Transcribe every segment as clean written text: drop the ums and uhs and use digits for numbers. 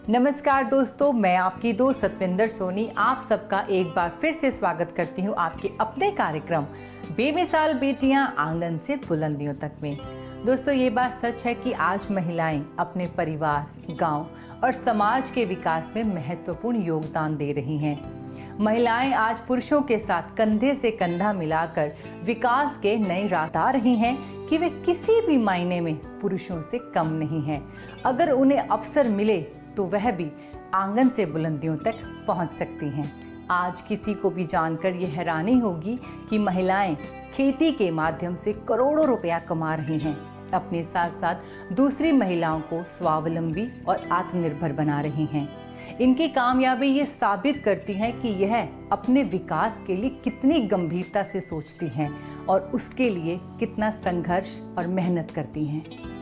नमस्कार दोस्तों, मैं आपकी दोस्त सतविंदर सोनी आप सबका एक बार फिर से स्वागत करती हूँ आपके अपने कार्यक्रम बेमिसाल बेटियां आंगन से बुलंदियों तक में। दोस्तों, ये बात सच है कि आज महिलाएं अपने परिवार, गांव और समाज के विकास में महत्वपूर्ण योगदान दे रही हैं। महिलाएं आज पुरुषों के साथ कंधे से कंधा मिलाकर विकास के नए राह आ रही हैं कि वे किसी भी मायने में पुरुषों से कम नहीं हैं। अगर उन्हें अवसर मिले तो वह भी आंगन से बुलंदियों तक पहुंच सकती हैं। आज किसी को भी जानकर ये हैरानी होगी कि महिलाएं खेती के माध्यम से करोड़ों रुपया कमा रही हैं। अपने साथ साथ दूसरी महिलाओं को स्वावलंबी और आत्मनिर्भर बना रही हैं। इनकी कामयाबी ये साबित करती है कि यह अपने विकास के लिए कितनी गंभीरता से सोचती हैं और उसके लिए कितना संघर्ष और मेहनत करती हैं।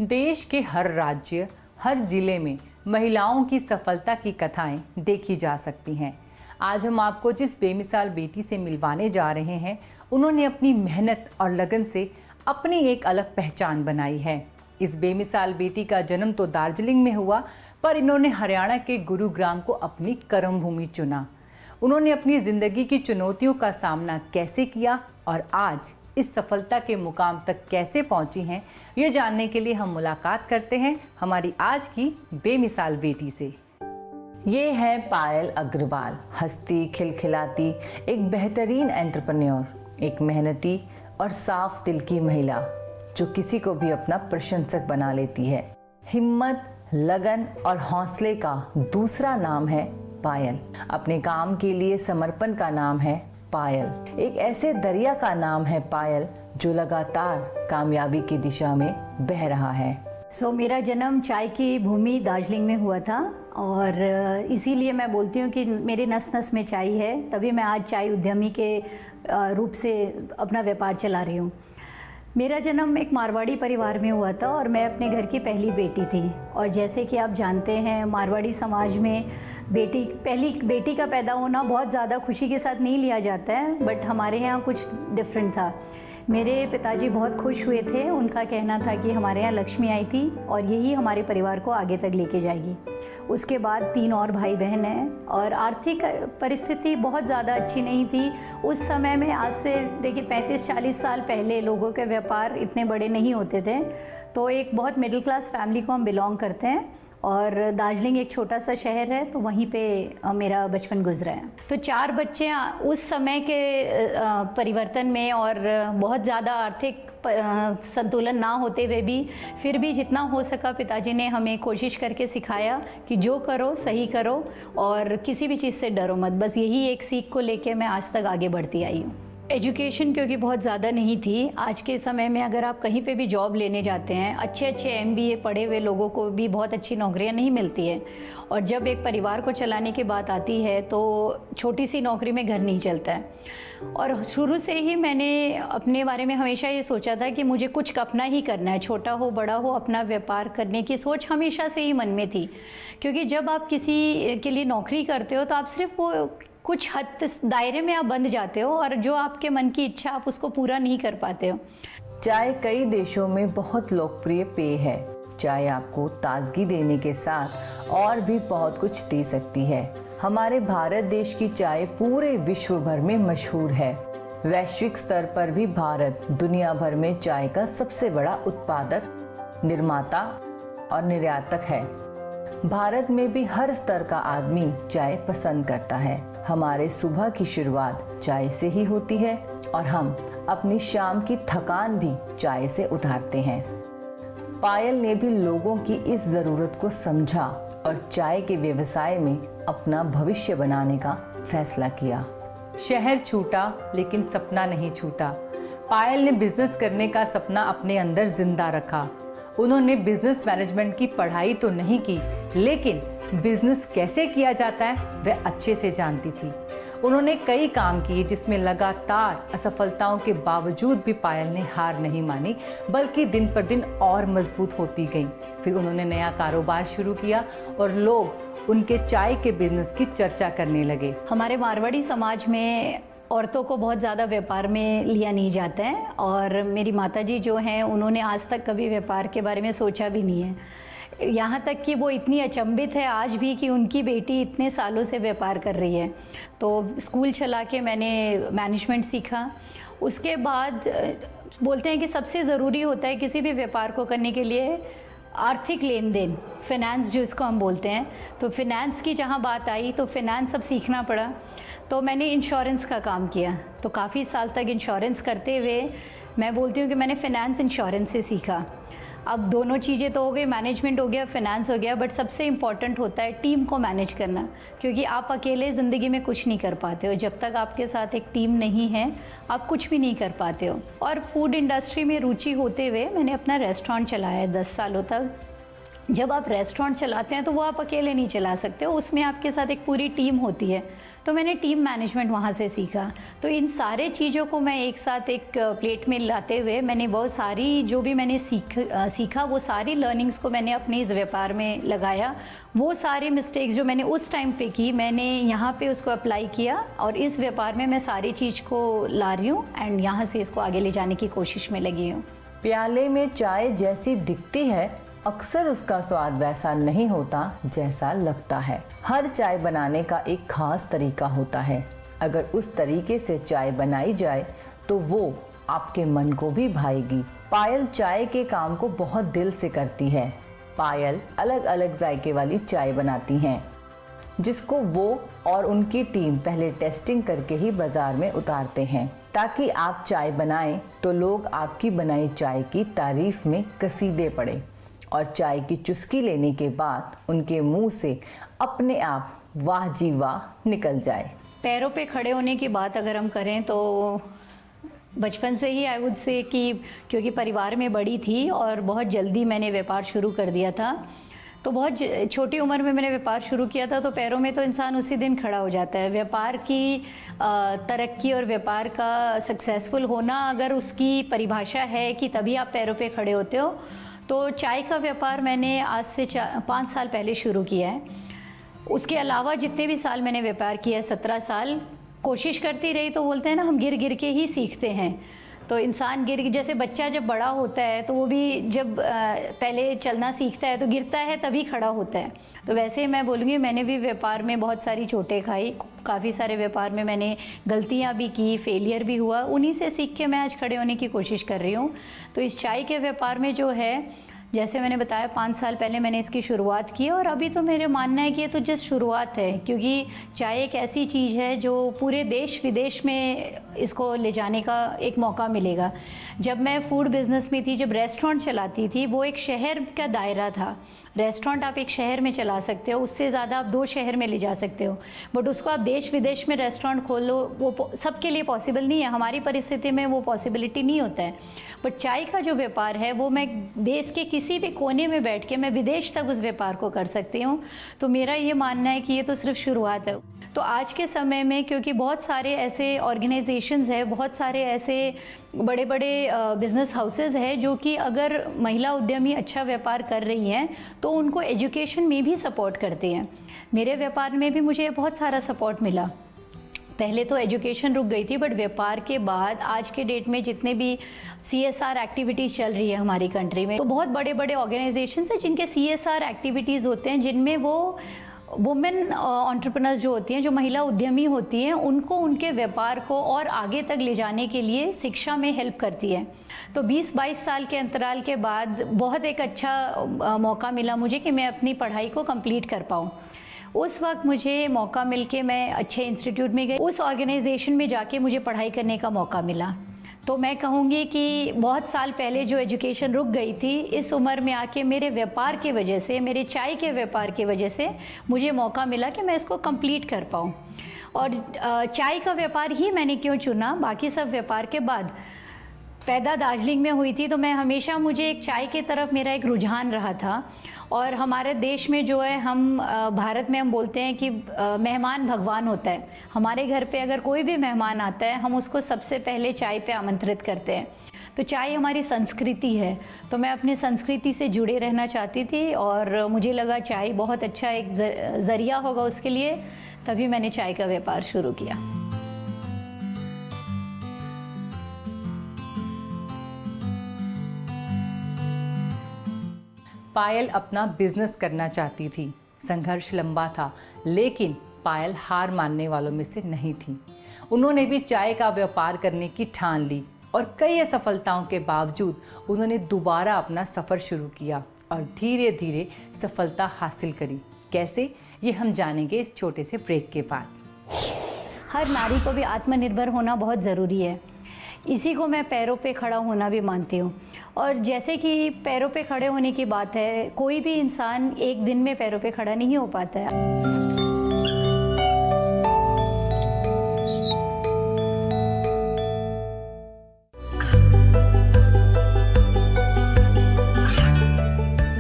देश के हर राज्य, हर जिले में महिलाओं की सफलता की कथाएं देखी जा सकती हैं। आज हम आपको जिस बेमिसाल बेटी से मिलवाने जा रहे हैं, उन्होंने अपनी मेहनत और लगन से अपनी एक अलग पहचान बनाई है। इस बेमिसाल बेटी का जन्म तो दार्जिलिंग में हुआ, पर इन्होंने हरियाणा के गुरुग्राम को अपनी कर्मभूमि चुना। उन्होंने अपनी जिंदगी की चुनौतियों का सामना कैसे किया और आज इस सफलता के मुकाम तक कैसे पहुंची हैं, ये जानने के लिए हम मुलाकात करते हैं हमारी आज की बेमिसाल बेटी से। ये है पायल अग्रवाल, हंसती खिलखिलाती एक बेहतरीन एंटरप्रेन्योर, एक मेहनती और साफ दिल की महिला जो किसी को भी अपना प्रशंसक बना लेती है। हिम्मत, लगन और हौसले का दूसरा नाम है पायल। अपने काम के लिए समर्पण का नाम है पायल। एक ऐसे दरिया का नाम है पायल जो लगातार कामयाबी की दिशा में बह रहा है। मेरा जन्म चाय की भूमि दार्जिलिंग में हुआ था और इसीलिए मैं बोलती हूँ कि मेरे नस नस में चाय है, तभी मैं आज चाय उद्यमी के रूप से अपना व्यापार चला रही हूँ। मेरा जन्म एक मारवाड़ी परिवार में हुआ था और मैं अपने घर की पहली बेटी थी। और जैसे कि आप जानते हैं, मारवाड़ी समाज में पहली बेटी का पैदा होना बहुत ज़्यादा खुशी के साथ नहीं लिया जाता है, बट हमारे यहाँ कुछ डिफरेंट था। मेरे पिताजी बहुत खुश हुए थे। उनका कहना था कि हमारे यहाँ लक्ष्मी आई थी और यही हमारे परिवार को आगे तक लेके जाएगी। उसके बाद 3 और भाई बहन हैं और आर्थिक परिस्थिति बहुत ज़्यादा अच्छी नहीं थी उस समय में। आज से देखिए 35-40 साल पहले लोगों के व्यापार इतने बड़े नहीं होते थे। तो एक बहुत मिडिल क्लास फैमिली को हम बिलोंग करते हैं और दार्जिलिंग एक छोटा सा शहर है, तो वहीं पे मेरा बचपन गुजरा है। तो 4 बच्चे उस समय के परिवर्तन में और बहुत ज़्यादा आर्थिक संतुलन ना होते हुए भी फिर भी जितना हो सका पिताजी ने हमें कोशिश करके सिखाया कि जो करो सही करो और किसी भी चीज़ से डरो मत। बस यही एक सीख को लेके मैं आज तक आगे बढ़ती आई हूँ। एजुकेशन क्योंकि बहुत ज़्यादा नहीं थी। आज के समय में अगर आप कहीं पे भी जॉब लेने जाते हैं, अच्छे MBA पढ़े हुए लोगों को भी बहुत अच्छी नौकरियां नहीं मिलती है। और जब एक परिवार को चलाने की बात आती है तो छोटी सी नौकरी में घर नहीं चलता है। और शुरू से ही मैंने अपने बारे में हमेशा ये सोचा था कि मुझे कुछ अपना ही करना है, छोटा हो बड़ा हो, अपना व्यापार करने की सोच हमेशा से ही मन में थी। क्योंकि जब आप किसी के लिए नौकरी करते हो तो आप सिर्फ वो कुछ हद दायरे में आप बंध जाते हो और जो आपके मन की इच्छा आप उसको पूरा नहीं कर पाते हो। चाय कई देशों में बहुत लोकप्रिय पेय है। चाय आपको ताजगी देने के साथ और भी बहुत कुछ दे सकती है। हमारे भारत देश की चाय पूरे विश्व भर में मशहूर है। वैश्विक स्तर पर भी भारत दुनिया भर में चाय का सबसे बड़ा उत्पादक, निर्माता और निर्यातक है। भारत में भी हर स्तर का आदमी चाय पसंद करता है। हमारे सुबह की शुरुआत चाय से ही होती है और हम अपनी शाम की थकान भी चाय से उतारते हैं। पायल ने भी लोगों की इस जरूरत को समझा और चाय के व्यवसाय में अपना भविष्य बनाने का फैसला किया। शहर छूटा लेकिन सपना नहीं छूटा। पायल ने बिजनेस करने का सपना अपने अंदर जिंदा रखा। उन्होंने बिजनेस मैनेजमेंट की पढ़ाई तो नहीं की, लेकिन बिजनेस कैसे किया जाता है वह अच्छे से जानती थी। उन्होंने कई काम किए जिसमें लगातार असफलताओं के बावजूद भी पायल ने हार नहीं मानी, बल्कि दिन पर दिन और मजबूत होती गई। फिर उन्होंने नया कारोबार शुरू किया और लोग उनके चाय के बिजनेस की चर्चा करने लगे। हमारे मारवाड़ी समाज में औरतों को बहुत ज़्यादा व्यापार में लिया नहीं जाता है, और मेरी माताजी जो हैं उन्होंने आज तक कभी व्यापार के बारे में सोचा भी नहीं है। यहाँ तक कि वो इतनी अचंभित है आज भी कि उनकी बेटी इतने सालों से व्यापार कर रही है। तो स्कूल चला के मैंने मैनेजमेंट सीखा। उसके बाद बोलते हैं कि सबसे ज़रूरी होता है किसी भी व्यापार को करने के लिए आर्थिक लेन देन, फिनेंस जो इसको हम बोलते हैं। तो फिनेंस की जहाँ बात आई तो फिनेंस अब सीखना पड़ा। तो मैंने इंश्योरेंस का काम किया, तो काफ़ी साल तक इंश्योरेंस करते हुए मैं बोलती हूँ कि मैंने फ़िनांस इंश्योरेंस से सीखा। अब दोनों चीज़ें तो हो गई, मैनेजमेंट हो गया, फिनेंस हो गया, बट सबसे इम्पॉर्टेंट होता है टीम को मैनेज करना, क्योंकि आप अकेले ज़िंदगी में कुछ नहीं कर पाते हो। जब तक आपके साथ एक टीम नहीं है आप कुछ भी नहीं कर पाते हो। और फूड इंडस्ट्री में रुचि होते हुए मैंने अपना रेस्टोरेंट चलाया 10 सालों तक। जब आप रेस्टोरेंट चलाते हैं तो वो आप अकेले नहीं चला सकते हो, उसमें आपके साथ एक पूरी टीम होती है। तो मैंने टीम मैनेजमेंट वहाँ से सीखा। तो इन सारे चीज़ों को मैं एक साथ एक प्लेट में लाते हुए मैंने बहुत सारी जो भी मैंने सीखा वो सारी लर्निंग्स को मैंने अपने इस व्यापार में लगाया। वो सारी मिस्टेक्स जो मैंने उस टाइम पे की मैंने यहाँ पे उसको अप्लाई किया, और इस व्यापार में मैं सारी चीज़ को ला रही हूँ एंड यहाँ से इसको आगे ले जाने की कोशिश में लगी हूँ। प्याले में चाय जैसी दिखती है, अक्सर उसका स्वाद वैसा नहीं होता जैसा लगता है। हर चाय बनाने का एक खास तरीका होता है। अगर उस तरीके से चाय बनाई जाए तो वो आपके मन को भी भाएगी। पायल चाय के काम को बहुत दिल से करती है। पायल अलग अलग जायके वाली चाय बनाती हैं, जिसको वो और उनकी टीम पहले टेस्टिंग करके ही बाजार में उतारते हैं, ताकि आप चाय बनाएं तो लोग आपकी बनाई चाय की तारीफ में कसीदे पड़े और चाय की चुस्की लेने के बाद उनके मुंह से अपने आप वाह जी वाह निकल जाए। पैरों पे खड़े होने की बात अगर हम करें तो बचपन से ही आई वुड से कि क्योंकि परिवार में बड़ी थी और बहुत जल्दी मैंने व्यापार शुरू कर दिया था, तो बहुत छोटी उम्र में मैंने व्यापार शुरू किया था। तो पैरों में तो इंसान उसी दिन खड़ा हो जाता है। व्यापार की तरक्की और व्यापार का सक्सेसफुल होना अगर उसकी परिभाषा है कि तभी आप पैरों पे खड़े होते हो, तो चाय का व्यापार मैंने आज से 5 साल पहले शुरू किया है। उसके अलावा जितने भी साल मैंने व्यापार किया, 17 साल कोशिश करती रही। तो बोलते हैं ना, हम गिर गिर के ही सीखते हैं। तो इंसान जैसे बच्चा जब बड़ा होता है तो वो भी जब पहले चलना सीखता है तो गिरता है तभी खड़ा होता है। तो वैसे मैं बोलूँगी मैंने भी व्यापार में बहुत सारी चोटें खाई, काफ़ी सारे व्यापार में मैंने गलतियाँ भी की, फेलियर भी हुआ, उन्हीं से सीख के मैं आज खड़े होने की कोशिश कर रही हूँ। तो इस चाय के व्यापार में जो है, जैसे मैंने बताया 5 साल पहले मैंने इसकी शुरुआत की, और अभी तो मेरे मानना है कि ये तो जस्ट शुरुआत है, क्योंकि चाय एक ऐसी चीज़ है जो पूरे देश विदेश में इसको ले जाने का एक मौका मिलेगा। जब मैं फूड बिज़नेस में थी, जब रेस्टोरेंट चलाती थी, वो एक शहर का दायरा था। रेस्टोरेंट आप एक शहर में चला सकते हो, उससे ज़्यादा आप 2 शहर में ले जा सकते हो, बट उसको आप देश विदेश में रेस्टोरेंट खोलो, वो सबके लिए पॉसिबल नहीं है। हमारी परिस्थिति में वो पॉसिबिलिटी नहीं होता है। बट चाय का जो व्यापार है वो मैं देश के किसी भी कोने में बैठ के मैं विदेश तक उस व्यापार को कर सकती हूँ। तो मेरा ये मानना है कि ये तो सिर्फ शुरुआत है। तो आज के समय में क्योंकि बहुत सारे ऐसे ऑर्गेनाइजेशंस हैं, बहुत सारे ऐसे बड़े बड़े बिज़नेस हाउसेस हैं जो कि अगर महिला उद्यमी अच्छा व्यापार कर रही हैं तो उनको एजुकेशन में भी सपोर्ट करते हैं। मेरे व्यापार में भी मुझे बहुत सारा सपोर्ट मिला। पहले तो एजुकेशन रुक गई थी, बट व्यापार के बाद आज के डेट में जितने भी CSR एक्टिविटीज़ चल रही है हमारी कंट्री में, तो बहुत बड़े बड़े ऑर्गेनाइजेशंस हैं जिनके CSR एक्टिविटीज़ होते हैं, जिनमें वो वुमेन एंटरप्रेन्योर्स जो होती हैं, जो महिला उद्यमी होती हैं, उनको उनके व्यापार को और आगे तक ले जाने के लिए शिक्षा में हेल्प करती है। तो 20-22 साल के अंतराल के बाद बहुत एक अच्छा मौका मिला मुझे कि मैं अपनी पढ़ाई को कंप्लीट कर पाऊँ। उस वक्त मुझे मौका मिल के मैं अच्छे इंस्टीट्यूट में गई, उस ऑर्गेनाइजेशन में जाके मुझे पढ़ाई करने का मौका मिला। तो मैं कहूँगी कि बहुत साल पहले जो एजुकेशन रुक गई थी, इस उम्र में आके मेरे व्यापार की वजह से, मेरे चाय के व्यापार की वजह से मुझे मौका मिला कि मैं इसको कंप्लीट कर पाऊँ। और चाय का व्यापार ही मैंने क्यों चुना, बाकी सब व्यापार के बाद पैदा दार्जिलिंग में हुई थी, तो मैं हमेशा मुझे एक चाय की तरफ मेरा एक रुझान रहा था। और हमारे देश में जो है, हम भारत में हम बोलते हैं कि मेहमान भगवान होता है। हमारे घर पे अगर कोई भी मेहमान आता है, हम उसको सबसे पहले चाय पे आमंत्रित करते हैं। तो चाय हमारी संस्कृति है, तो मैं अपनी संस्कृति से जुड़े रहना चाहती थी और मुझे लगा चाय बहुत अच्छा एक ज़रिया होगा उसके लिए, तभी मैंने चाय का व्यापार शुरू किया। पायल अपना बिजनेस करना चाहती थी। संघर्ष लंबा था, लेकिन पायल हार मानने वालों में से नहीं थी। उन्होंने भी चाय का व्यापार करने की ठान ली और कई असफलताओं के बावजूद उन्होंने दोबारा अपना सफ़र शुरू किया और धीरे धीरे सफलता हासिल करी। कैसे, ये हम जानेंगे इस छोटे से ब्रेक के बाद। हर नारी को भी आत्मनिर्भर होना बहुत ज़रूरी है। इसी को मैं पैरों पे खड़ा होना भी मानती हूँ। और जैसे कि पैरों पे खड़े होने की बात है, कोई भी इंसान एक दिन में पैरों पे खड़ा नहीं हो पाता है।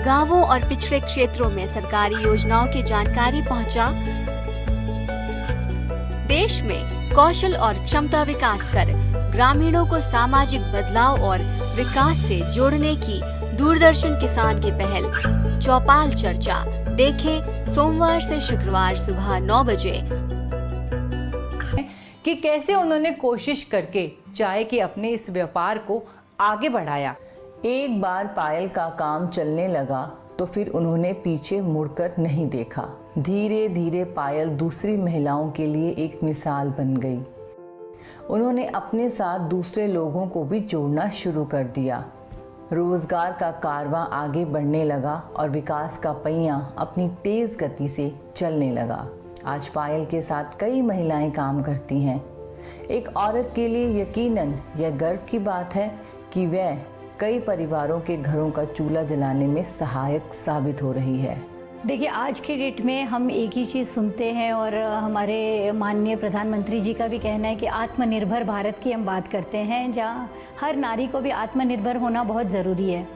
गांवों और पिछड़े क्षेत्रों में सरकारी योजनाओं की जानकारी पहुंचा। देश में कौशल और क्षमता विकास कर ग्रामीणों को सामाजिक बदलाव और विकास से जोड़ने की दूरदर्शन किसान की पहल चौपाल चर्चा देखें सोमवार से शुक्रवार सुबह 9 बजे। कि कैसे उन्होंने कोशिश करके चाय के अपने इस व्यापार को आगे बढ़ाया। एक बार पायल का काम चलने लगा तो फिर उन्होंने पीछे मुड़कर नहीं देखा। धीरे धीरे पायल दूसरी महिलाओं के लिए एक मिसाल बन गई। उन्होंने अपने साथ दूसरे लोगों को भी जोड़ना शुरू कर दिया। रोजगार का कारवां आगे बढ़ने लगा और विकास का पहिया अपनी तेज गति से चलने लगा। आज पायल के साथ कई महिलाएं काम करती हैं। एक औरत के लिए यकीनन यह गर्व की बात है कि वह कई परिवारों के घरों का चूल्हा जलाने में सहायक साबित हो रही है। देखिए, आज के डेट में हम एक ही चीज़ सुनते हैं और हमारे माननीय प्रधानमंत्री जी का भी कहना है कि आत्मनिर्भर भारत की हम बात करते हैं, जहाँ हर नारी को भी आत्मनिर्भर होना बहुत ज़रूरी है।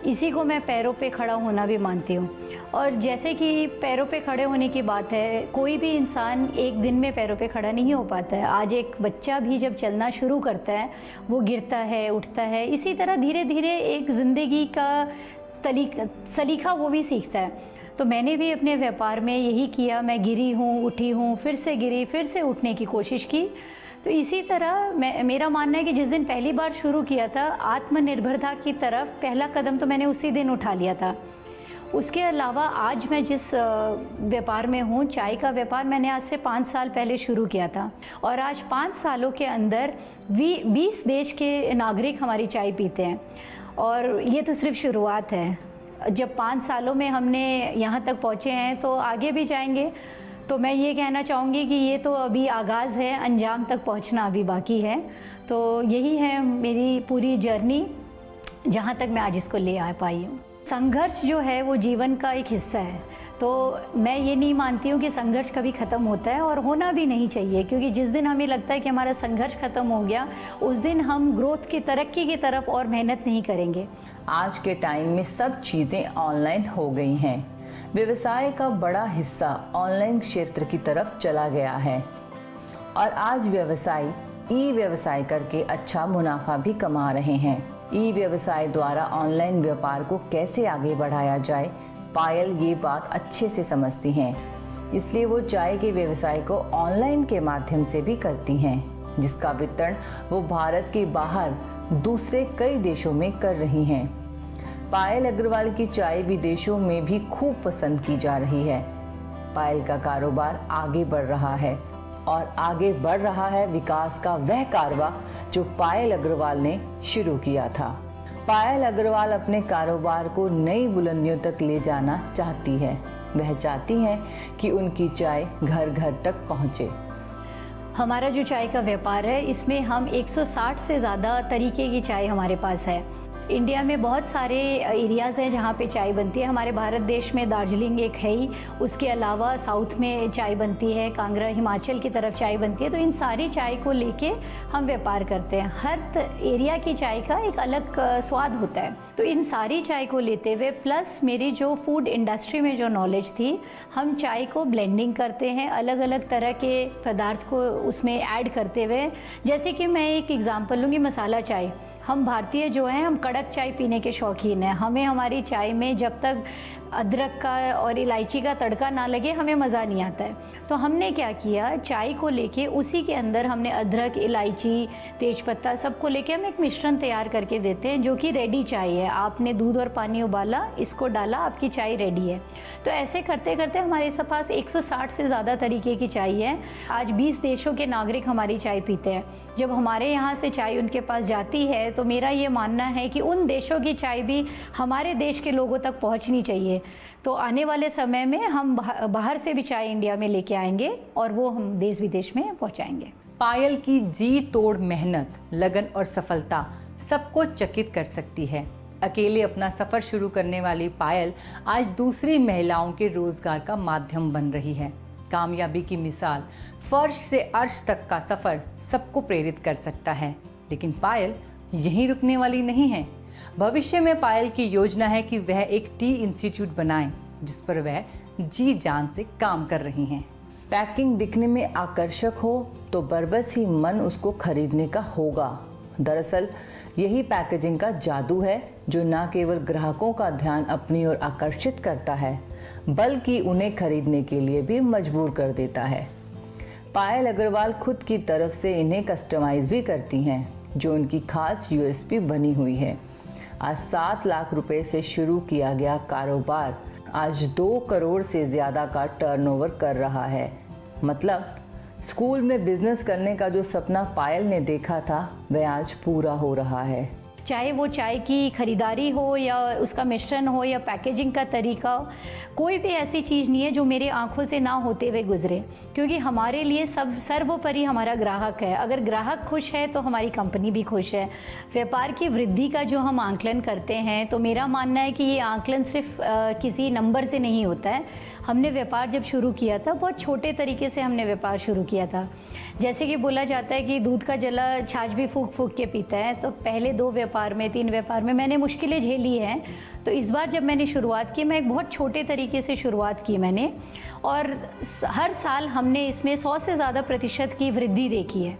इसी को मैं पैरों पे खड़ा होना भी मानती हूँ। और जैसे कि पैरों पे खड़े होने की बात है, कोई भी इंसान एक दिन में पैरों पे खड़ा नहीं हो पाता है। आज एक बच्चा भी जब चलना शुरू करता है, वो गिरता है, उठता है। इसी तरह धीरे धीरे एक ज़िंदगी का सलीका वो भी सीखता है। तो मैंने भी अपने व्यापार में यही किया। मैं गिरी हूँ, उठी हूँ, फिर से गिरी, फिर से उठने की कोशिश की। तो इसी तरह मेरा मानना है कि जिस दिन पहली बार शुरू किया था, आत्मनिर्भरता की तरफ पहला कदम तो मैंने उसी दिन उठा लिया था। उसके अलावा आज मैं जिस व्यापार में हूँ, चाय का व्यापार, मैंने आज से 5 साल पहले शुरू किया था और आज 5 सालों के अंदर 20 देश के नागरिक हमारी चाय पीते हैं। और ये तो सिर्फ शुरुआत है। जब 5 सालों में हमने यहाँ तक पहुँचे हैं तो आगे भी जाएंगे। तो मैं ये कहना चाहूँगी कि ये तो अभी आगाज़ है, अंजाम तक पहुँचना अभी बाकी है। तो यही है मेरी पूरी जर्नी, जहाँ तक मैं आज इसको ले आ पाई हूँ। संघर्ष जो है वो जीवन का एक हिस्सा है। तो मैं ये नहीं मानती हूँ कि संघर्ष कभी ख़त्म होता है, और होना भी नहीं चाहिए, क्योंकि जिस दिन हमें लगता है कि हमारा संघर्ष ख़त्म हो गया, उस दिन हम ग्रोथ की तरक्की की तरफ और मेहनत नहीं करेंगे। आज के टाइम में सब चीज़ें ऑनलाइन हो गई हैं। व्यवसाय का बड़ा हिस्सा ऑनलाइन क्षेत्र की तरफ चला गया है और आज ई व्यवसाय करके अच्छा मुनाफा भी कमा रहे हैं। ई व्यवसाय द्वारा ऑनलाइन व्यापार को कैसे आगे बढ़ाया जाए, पायल ये बात अच्छे से समझती हैं। इसलिए वो चाय के व्यवसाय को ऑनलाइन के माध्यम से भी करती हैं, जिसका वितरण वो भारत के बाहर दूसरे कई देशों में कर रही हैं। पायल अग्रवाल की चाय विदेशों में भी खूब पसंद की जा रही है। पायल का कारोबार आगे बढ़ रहा है और आगे बढ़ रहा है विकास का वह कारवां जो पायल अग्रवाल ने शुरू किया था। पायल अग्रवाल अपने कारोबार को नई बुलंदियों तक ले जाना चाहती है। वह चाहती हैं कि उनकी चाय घर घर तक पहुंचे। हमारा जो चाय का व्यापार है, इसमें हम 160 से ज़्यादा तरीके की चाय हमारे पास है। इंडिया में बहुत सारे एरियाज़ हैं जहाँ पे चाय बनती है। हमारे भारत देश में दार्जिलिंग एक है ही, उसके अलावा साउथ में चाय बनती है, कांगड़ा हिमाचल की तरफ चाय बनती है। तो इन सारी चाय को लेके हम व्यापार करते हैं। हर एरिया की चाय का एक अलग स्वाद होता है। तो इन सारी चाय को लेते हुए प्लस मेरी जो फूड इंडस्ट्री में जो नॉलेज थी, हम चाय को ब्लेंडिंग करते हैं, अलग अलग तरह के पदार्थ को उसमें ऐड करते हुए। जैसे कि मैं एक एग्जांपल लूँगी, मसाला चाय। हम भारतीय जो हैं, हम कड़क चाय पीने के शौकीन हैं। हमें हमारी चाय में जब तक अदरक का और इलायची का तड़का ना लगे हमें मज़ा नहीं आता है। तो हमने क्या किया, चाय को लेके उसी के अंदर हमने अदरक, इलायची, तेज़पत्ता सबको लेके हम एक मिश्रण तैयार करके देते हैं जो कि रेडी चाय है। आपने दूध और पानी उबाला, इसको डाला, आपकी चाय रेडी है। तो ऐसे करते करते हमारे पास 160 से ज़्यादा तरीके की चाय है। आज 20 देशों के नागरिक हमारी चाय पीते हैं। जब हमारे यहाँ से चाय उनके पास जाती है तो मेरा ये मानना है कि उन देशों की चाय भी हमारे देश के लोगों तक पहुँचनी चाहिए। तो आने वाले समय में हम बाहर से भी चाय इंडिया में लेके आएंगे और वो हम देश विदेश में पहुँचाएंगे। पायल की जी तोड़ मेहनत, लगन और सफलता सबको चकित कर सकती है। अकेले अपना सफ़र शुरू करने वाली पायल आज दूसरी महिलाओं के रोजगार का माध्यम बन रही है। कामयाबी की मिसाल, फर्श से अर्श तक का सफ़र सबको प्रेरित कर सकता है। लेकिन पायल यहीं रुकने वाली नहीं है। भविष्य में पायल की योजना है कि वह एक टी इंस्टीट्यूट बनाएं, जिस पर वह जी जान से काम कर रही हैं। पैकिंग दिखने में आकर्षक हो तो बरबस ही मन उसको खरीदने का होगा। दरअसल यही पैकेजिंग का जादू है जो न केवल ग्राहकों का ध्यान अपनी ओर आकर्षित करता है बल्कि उन्हें खरीदने के लिए भी मजबूर कर देता है। पायल अग्रवाल खुद की तरफ से इन्हें कस्टमाइज भी करती हैं, जो उनकी खास यूएसपी बनी हुई है। आज 7 लाख रुपए से शुरू किया गया कारोबार आज 2 करोड़ से ज़्यादा का टर्नओवर कर रहा है। मतलब स्कूल में बिजनेस करने का जो सपना पायल ने देखा था वह आज पूरा हो रहा है। चाहे वो चाय की खरीदारी हो या उसका मिश्रण हो या पैकेजिंग का तरीका हो, कोई भी ऐसी चीज़ नहीं है जो मेरी आंखों से ना होते हुए गुजरे, क्योंकि हमारे लिए सब सर्वोपरि हमारा ग्राहक है। अगर ग्राहक खुश है तो हमारी कंपनी भी खुश है। व्यापार की वृद्धि का जो हम आंकलन करते हैं, तो मेरा मानना है कि ये आंकलन सिर्फ किसी नंबर से नहीं होता है। हमने व्यापार जब शुरू किया था, बहुत छोटे तरीके से हमने व्यापार शुरू किया था। जैसे कि बोला जाता है कि दूध का जला छाछ भी फूंक फूंक के पीता है, तो पहले 2 व्यापार में 3 व्यापार में मैंने मुश्किलें झेली हैं। तो इस बार जब मैंने शुरुआत की, मैं एक बहुत छोटे तरीके से शुरुआत की मैंने, और हर साल हमने इसमें 100 से ज़्यादा प्रतिशत की वृद्धि देखी है।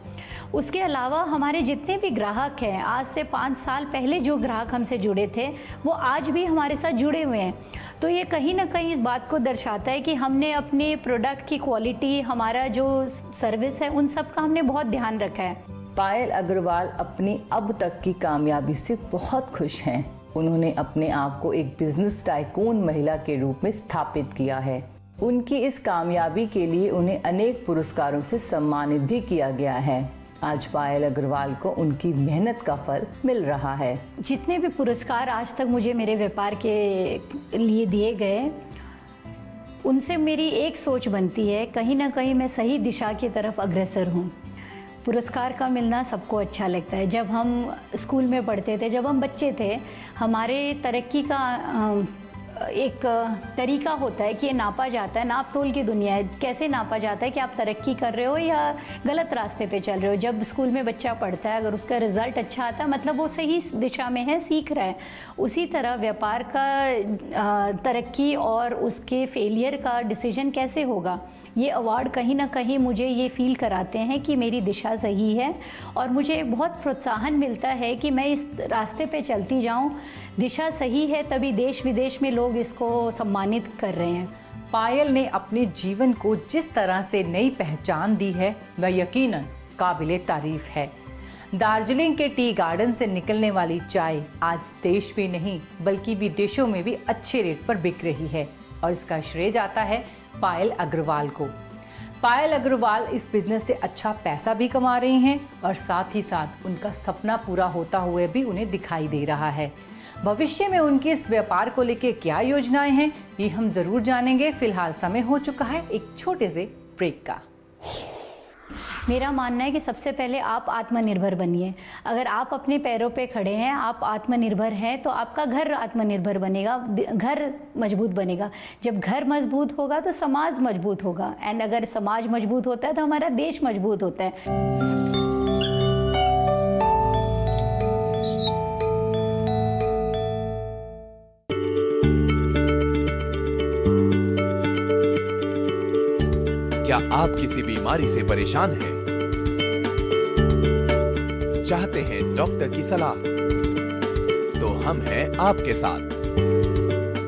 उसके अलावा हमारे जितने भी ग्राहक हैं, आज से 5 साल पहले जो ग्राहक हमसे जुड़े थे वो आज भी हमारे साथ जुड़े हुए हैं। तो ये कहीं ना कहीं इस बात को दर्शाता है कि हमने अपने प्रोडक्ट की क्वालिटी, हमारा जो सर्विस है, उन सब का हमने बहुत ध्यान रखा है। पायल अग्रवाल अपनी अब तक की कामयाबी से बहुत खुश हैं। उन्होंने अपने आप को एक बिजनेस टाइकून महिला के रूप में स्थापित किया है। उनकी इस कामयाबी के लिए उन्हें अनेक पुरस्कारों से सम्मानित भी किया गया है। आज पायल अग्रवाल को उनकी मेहनत का फल मिल रहा है। जितने भी पुरस्कार आज तक मुझे मेरे व्यापार के लिए दिए गए, उनसे मेरी एक सोच बनती है, कहीं ना कहीं मैं सही दिशा की तरफ अग्रसर हूँ। पुरस्कार का मिलना सबको अच्छा लगता है। जब हम स्कूल में पढ़ते थे, जब हम बच्चे थे, हमारे तरक्की का एक तरीका होता है कि ये नापा जाता है, नाप तोल की दुनिया है। कैसे नापा जाता है कि आप तरक्की कर रहे हो या गलत रास्ते पे चल रहे हो। जब स्कूल में बच्चा पढ़ता है, अगर उसका रिज़ल्ट अच्छा आता है, मतलब वो सही दिशा में है, सीख रहा है। उसी तरह व्यापार का तरक्की और उसके फेलियर का डिसीजन कैसे होगा, ये अवार्ड कहीं ना कहीं मुझे ये फील कराते हैं कि मेरी दिशा सही है, और मुझे बहुत प्रोत्साहन मिलता है कि मैं इस रास्ते पे चलती जाऊं। दिशा सही है, तभी देश विदेश में लोग इसको सम्मानित कर रहे हैं। पायल ने अपने जीवन को जिस तरह से नई पहचान दी है वह यकीनन काबिले तारीफ है। दार्जिलिंग के टी गार्डन से निकलने वाली चाय आज देश में नहीं बल्कि विदेशों में भी अच्छे रेट पर बिक रही है, और इसका श्रेय जाता है पायल अग्रवाल को। पायल अग्रवाल इस बिजनेस से अच्छा पैसा भी कमा रही हैं और साथ ही साथ उनका सपना पूरा होता हुए भी उन्हें दिखाई दे रहा है। भविष्य में उनके इस व्यापार को लेकर क्या योजनाएं हैं, ये हम जरूर जानेंगे। फिलहाल समय हो चुका है एक छोटे से ब्रेक का। मेरा मानना है कि सबसे पहले आप आत्मनिर्भर बनिए। अगर आप अपने पैरों पे खड़े हैं, आप आत्मनिर्भर हैं, तो आपका घर आत्मनिर्भर बनेगा, घर मजबूत बनेगा। जब घर मजबूत होगा तो समाज मजबूत होगा, एंड अगर समाज मजबूत होता है तो हमारा देश मजबूत होता है। क्या आप किसी बीमारी से परेशान हैं? चाहते हैं डॉक्टर की सलाह? तो हम हैं आपके साथ।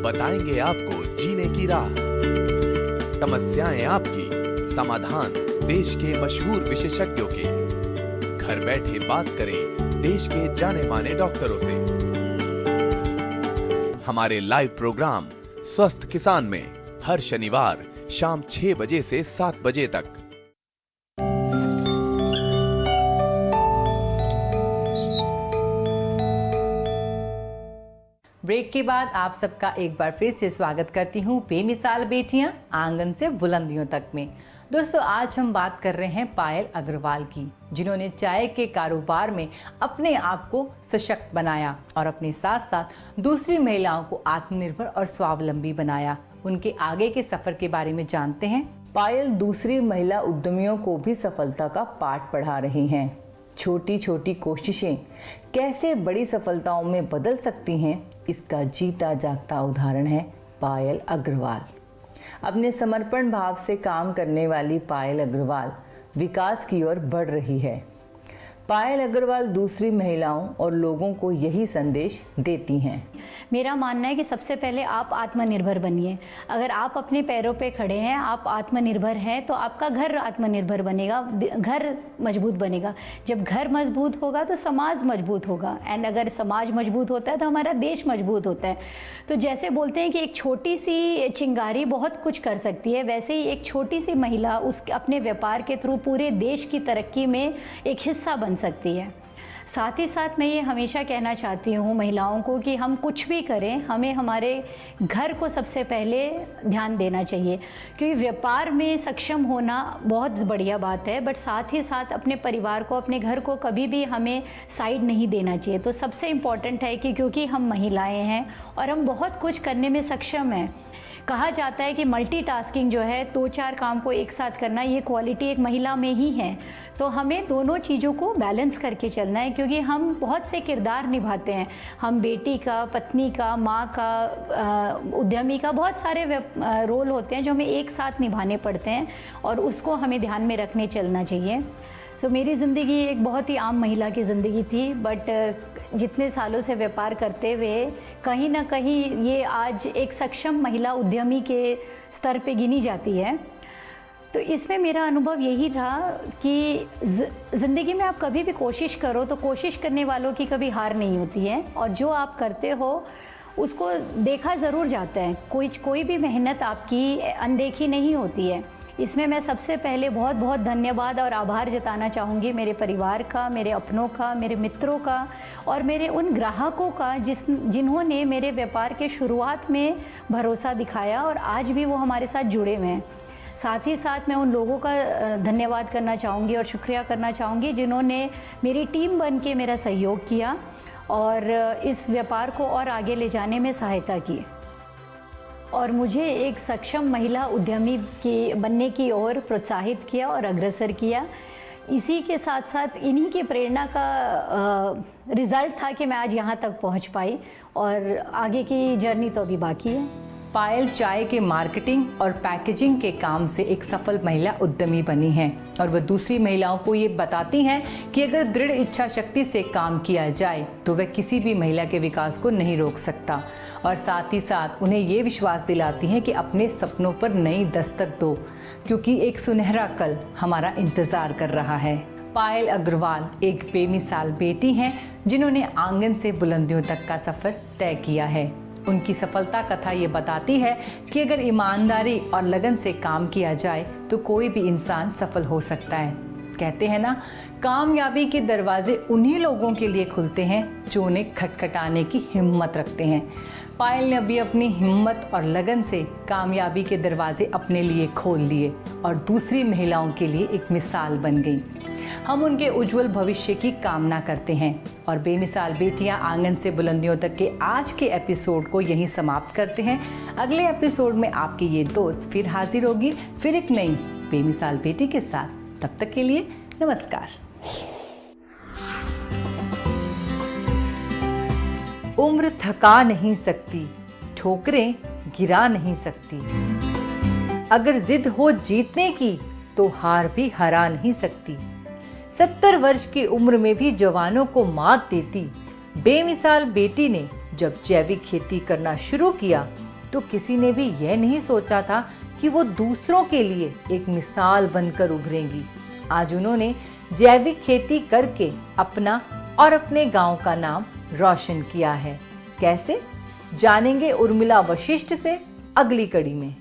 बताएंगे आपको जीने की राह। समस्याएं आपकी, समाधान देश के मशहूर विशेषज्ञों के। घर बैठे बात करें देश के जाने माने डॉक्टरों से। हमारे लाइव प्रोग्राम स्वस्थ किसान में हर शनिवार शाम 6 बजे से 7 बजे तक। ब्रेक के बाद आप सबका एक बार फिर से स्वागत करती हूँ बेमिसाल बेटियां आंगन से बुलंदियों तक में। दोस्तों, आज हम बात कर रहे हैं पायल अग्रवाल की, जिन्होंने चाय के कारोबार में अपने आप को सशक्त बनाया और अपने साथ साथ दूसरी महिलाओं को आत्मनिर्भर और स्वावलंबी बनाया। उनके आगे के सफर के बारे में जानते हैं। पायल दूसरी महिला उद्यमियों को भी सफलता का पाठ पढ़ा रही हैं। छोटी छोटी कोशिशें कैसे बड़ी सफलताओं में बदल सकती हैं, इसका जीता जागता उदाहरण है पायल अग्रवाल। अपने समर्पण भाव से काम करने वाली पायल अग्रवाल विकास की ओर बढ़ रही है। पायल अग्रवाल दूसरी महिलाओं और लोगों को यही संदेश देती हैं। मेरा मानना है कि सबसे पहले आप आत्मनिर्भर बनिए। अगर आप अपने पैरों पे खड़े हैं, आप आत्मनिर्भर हैं, तो आपका घर आत्मनिर्भर बनेगा, घर मजबूत बनेगा। जब घर मजबूत होगा तो समाज मजबूत होगा, एंड अगर समाज मजबूत होता है तो हमारा देश मजबूत होता है। तो जैसे बोलते हैं कि एक छोटी सी चिंगारी बहुत कुछ कर सकती है, वैसे ही एक छोटी सी महिला उस अपने व्यापार के थ्रू पूरे देश की तरक्की में एक हिस्सा बन सकती है। साथ ही साथ मैं ये हमेशा कहना चाहती हूँ महिलाओं को कि हम कुछ भी करें, हमें हमारे घर को सबसे पहले ध्यान देना चाहिए, क्योंकि व्यापार में सक्षम होना बहुत बढ़िया बात है, बट साथ ही साथ अपने परिवार को, अपने घर को कभी भी हमें साइड नहीं देना चाहिए। तो सबसे इम्पॉर्टेंट है कि क्योंकि हम महिलाएं हैं और हम बहुत कुछ करने में सक्षम हैं। कहा जाता है कि मल्टीटास्किंग जो है, 2-4 काम को एक साथ करना, ये क्वालिटी एक महिला में ही है। तो हमें दोनों चीज़ों को बैलेंस करके चलना है, क्योंकि हम बहुत से किरदार निभाते हैं। हम बेटी का, पत्नी का, माँ का, उद्यमी का, बहुत सारे रोल होते हैं जो हमें एक साथ निभाने पड़ते हैं, और उसको हमें ध्यान में रखने चलना चाहिए। मेरी ज़िंदगी एक बहुत ही आम महिला की ज़िंदगी थी, बट जितने सालों से व्यापार करते हुए कहीं ना कहीं ये आज एक सक्षम महिला उद्यमी के स्तर पे गिनी जाती है। तो इसमें मेरा अनुभव यही रहा कि ज़िंदगी में आप कभी भी कोशिश करो तो कोशिश करने वालों की कभी हार नहीं होती है, और जो आप करते हो उसको देखा ज़रूर जाता है। कोई भी मेहनत आपकी अनदेखी नहीं होती है। इसमें मैं सबसे पहले बहुत बहुत धन्यवाद और आभार जताना चाहूँगी मेरे परिवार का, मेरे अपनों का, मेरे मित्रों का, और मेरे उन ग्राहकों का जिन्होंने मेरे व्यापार के शुरुआत में भरोसा दिखाया और आज भी वो हमारे साथ जुड़े हुए हैं। साथ ही साथ मैं उन लोगों का धन्यवाद करना चाहूँगी और शुक्रिया करना चाहूँगी जिन्होंने मेरी टीम बन के मेरा सहयोग किया और इस व्यापार को और आगे ले जाने में सहायता की, और मुझे एक सक्षम महिला उद्यमी की बनने की ओर प्रोत्साहित किया और अग्रसर किया। इसी के साथ साथ इन्हीं की प्रेरणा का रिज़ल्ट था कि मैं आज यहाँ तक पहुँच पाई, और आगे की जर्नी तो अभी बाकी है। पायल चाय के मार्केटिंग और पैकेजिंग के काम से एक सफल महिला उद्यमी बनी हैं, और वह दूसरी महिलाओं को ये बताती हैं कि अगर दृढ़ इच्छा शक्ति से काम किया जाए तो वह किसी भी महिला के विकास को नहीं रोक सकता, और साथ ही साथ उन्हें ये विश्वास दिलाती हैं कि अपने सपनों पर नई दस्तक दो, क्योंकि एक सुनहरा कल हमारा इंतज़ार कर रहा है। पायल अग्रवाल एक बेमिसाल बेटी हैं जिन्होंने आंगन से बुलंदियों तक का सफ़र तय किया है। उनकी सफलता कथा ये बताती है कि अगर ईमानदारी और लगन से काम किया जाए तो कोई भी इंसान सफल हो सकता है। कहते हैं ना, कामयाबी के दरवाजे उन्हीं लोगों के लिए खुलते हैं जो उन्हें खटखटाने की हिम्मत रखते हैं। पायल ने अभी अपनी हिम्मत और लगन से कामयाबी के दरवाजे अपने लिए खोल लिए और दूसरी महिलाओं के लिए एक मिसाल बन गई। हम उनके उज्जवल भविष्य की कामना करते हैं और बेमिसाल बेटियां आंगन से बुलंदियों तक के आज के एपिसोड को यहीं समाप्त करते हैं। अगले एपिसोड में आपकी ये दोस्त फिर हाजिर होगी, फिर एक नई बेमिसाल बेटी के साथ। तब तक के लिए नमस्कार। उम्र थका नहीं सकती, ठोकरें गिरा नहीं सकती। अगर जिद हो जीतने की तो हार भी हरा नहीं सकती। 70 वर्ष की उम्र में भी जवानों को मात देती बेमिसाल बेटी ने जब जैविक खेती करना शुरू किया तो किसी ने भी यह नहीं सोचा था कि वो दूसरों के लिए एक मिसाल बनकर उभरेंगी। आज उन्होंने जैविक खेती करके अपना और अपने गांव का नाम रोशन किया है। कैसे, जानेंगे उर्मिला वशिष्ठ से अगली कड़ी में।